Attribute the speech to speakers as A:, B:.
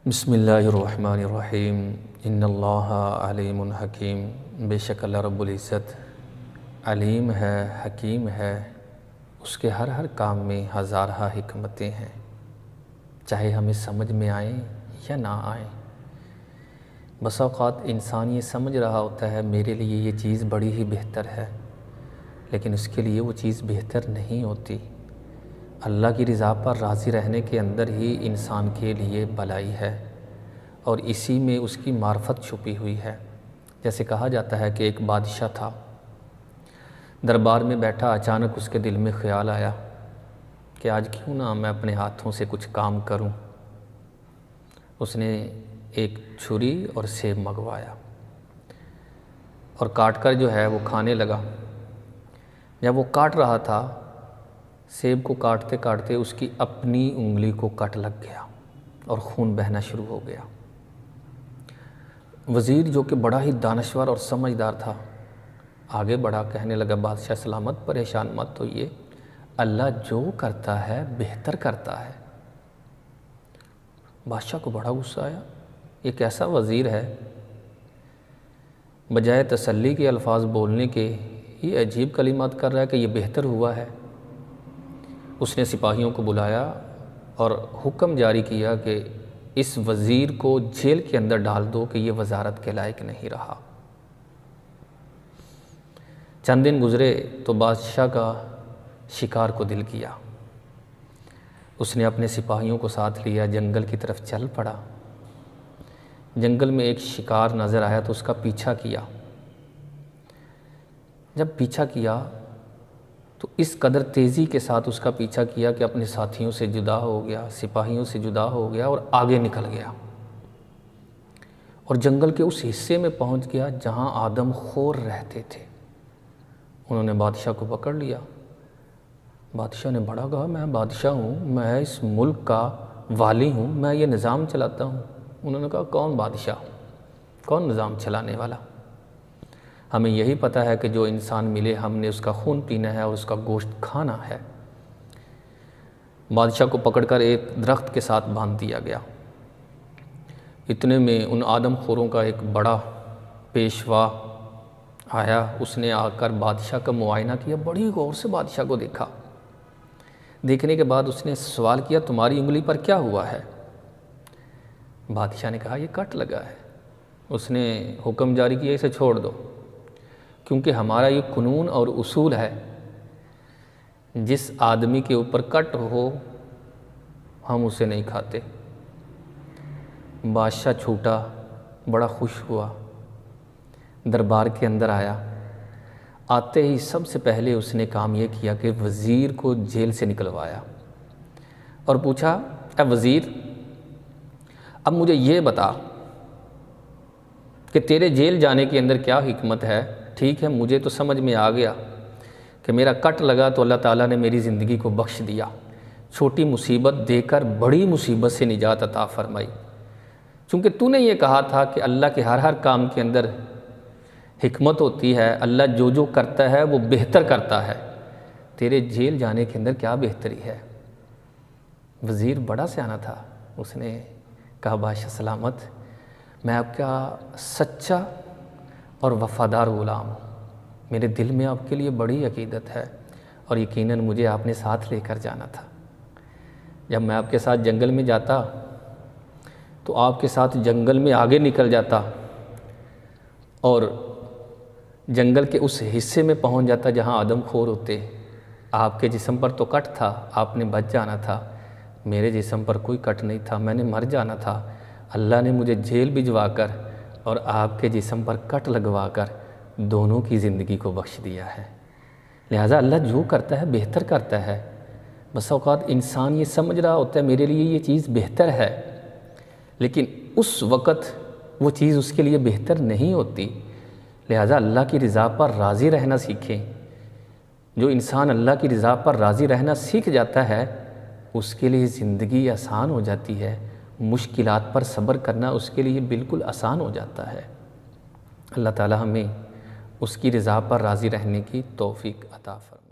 A: بسم اللہ الرحمن الرحیم ان اللہ علیم حکیم۔ بے شک اللہ رب العزت علیم ہے، حکیم ہے، اس کے ہر کام میں ہزارہ حکمتیں ہیں، چاہے ہمیں سمجھ میں آئیں یا نہ آئیں۔ بس اوقات انسان یہ سمجھ رہا ہوتا ہے میرے لیے یہ چیز بڑی ہی بہتر ہے، لیکن اس کے لیے وہ چیز بہتر نہیں ہوتی۔ اللہ کی رضا پر راضی رہنے کے اندر ہی انسان کے لیے بھلائی ہے، اور اسی میں اس کی معرفت چھپی ہوئی ہے۔ جیسے کہا جاتا ہے کہ ایک بادشاہ تھا، دربار میں بیٹھا، اچانک اس کے دل میں خیال آیا کہ آج کیوں نہ میں اپنے ہاتھوں سے کچھ کام کروں۔ اس نے ایک چھری اور سیب منگوایا اور کاٹ کر جو ہے وہ کھانے لگا۔ جب وہ کاٹ رہا تھا، سیب کو کاٹتے کاٹتے اس کی اپنی انگلی کو کٹ لگ گیا اور خون بہنا شروع ہو گیا۔ وزیر جو کہ بڑا ہی دانشور اور سمجھدار تھا، آگے بڑھا، کہنے لگا بادشاہ سلامت، پریشان مت ہوئیے، اللہ جو کرتا ہے بہتر کرتا ہے۔ بادشاہ کو بڑا غصہ آیا، یہ کیسا وزیر ہے، بجائے تسلی کے الفاظ بولنے کے یہ عجیب کلمات کر رہا ہے کہ یہ بہتر ہوا ہے۔ اس نے سپاہیوں کو بلایا اور حکم جاری کیا کہ اس وزیر کو جیل کے اندر ڈال دو کہ یہ وزارت کے لائق نہیں رہا۔ چند دن گزرے تو بادشاہ کا شکار کو دل کیا، اس نے اپنے سپاہیوں کو ساتھ لیا، جنگل کی طرف چل پڑا۔ جنگل میں ایک شکار نظر آیا تو اس کا پیچھا کیا۔ جب پیچھا کیا تو اس قدر تیزی کے ساتھ اس کا پیچھا کیا کہ اپنے ساتھیوں سے جدا ہو گیا، سپاہیوں سے جدا ہو گیا اور آگے نکل گیا، اور جنگل کے اس حصے میں پہنچ گیا جہاں آدم خور رہتے تھے۔ انہوں نے بادشاہ کو پکڑ لیا۔ بادشاہ نے بڑا کہا، میں بادشاہ ہوں، میں اس ملک کا والی ہوں، میں یہ نظام چلاتا ہوں۔ انہوں نے کہا کون بادشاہ، کون نظام چلانے والا؟ ہمیں یہی پتہ ہے کہ جو انسان ملے ہم نے اس کا خون پینا ہے اور اس کا گوشت کھانا ہے۔ بادشاہ کو پکڑ کر ایک درخت کے ساتھ باندھ دیا گیا۔ اتنے میں ان آدم خوروں کا ایک بڑا پیشوا آیا، اس نے آ کر بادشاہ کا معائنہ کیا، بڑی غور سے بادشاہ کو دیکھا۔ دیکھنے کے بعد اس نے سوال کیا، تمہاری انگلی پر کیا ہوا ہے؟ بادشاہ نے کہا یہ کٹ لگا ہے۔ اس نے حکم جاری کیا، اسے چھوڑ دو، کیونکہ ہمارا یہ قانون اور اصول ہے، جس آدمی کے اوپر کٹ ہو ہم اسے نہیں کھاتے۔ بادشاہ چھوٹا، بڑا خوش ہوا، دربار کے اندر آیا۔ آتے ہی سب سے پہلے اس نے کام یہ کیا کہ وزیر کو جیل سے نکلوایا اور پوچھا، اے وزیر، اب مجھے یہ بتا کہ تیرے جیل جانے کے اندر کیا حکمت ہے؟ ٹھیک ہے، مجھے تو سمجھ میں آ گیا کہ میرا کٹ لگا تو اللہ تعالیٰ نے میری زندگی کو بخش دیا، چھوٹی مصیبت دے کر بڑی مصیبت سے نجات عطا فرمائی۔ چونکہ تو نے یہ کہا تھا کہ اللہ کے ہر کام کے اندر حکمت ہوتی ہے، اللہ جو کرتا ہے وہ بہتر کرتا ہے، تیرے جیل جانے کے اندر کیا بہتری ہے؟ وزیر بڑا سیانہ تھا، اس نے کہا بادشاہ سلامت، میں آپ کا سچا اور وفادار غلام ہوں، میرے دل میں آپ کے لیے بڑی عقیدت ہے، اور یقیناً مجھے آپ نے ساتھ لے کر جانا تھا۔ جب میں آپ کے ساتھ جنگل میں جاتا تو آپ کے ساتھ جنگل میں آگے نکل جاتا اور جنگل کے اس حصے میں پہنچ جاتا جہاں آدم خور ہوتے۔ آپ کے جسم پر تو کٹ تھا، آپ نے بچ جانا تھا، میرے جسم پر کوئی کٹ نہیں تھا، میں نے مر جانا تھا۔ اللہ نے مجھے جیل بھجوا کر اور آپ کے جسم پر کٹ لگوا کر دونوں کی زندگی کو بخش دیا ہے۔ لہٰذا اللہ جو کرتا ہے بہتر کرتا ہے۔ بس اوقات انسان یہ سمجھ رہا ہوتا ہے میرے لیے یہ چیز بہتر ہے، لیکن اس وقت وہ چیز اس کے لیے بہتر نہیں ہوتی۔ لہٰذا اللہ کی رضا پر راضی رہنا سیکھیں۔ جو انسان اللہ کی رضا پر راضی رہنا سیکھ جاتا ہے اس کے لیے زندگی آسان ہو جاتی ہے، مشکلات پر صبر کرنا اس کے لیے بالکل آسان ہو جاتا ہے۔ اللہ تعالی ہمیں اس کی رضا پر راضی رہنے کی توفیق عطا فرمائے۔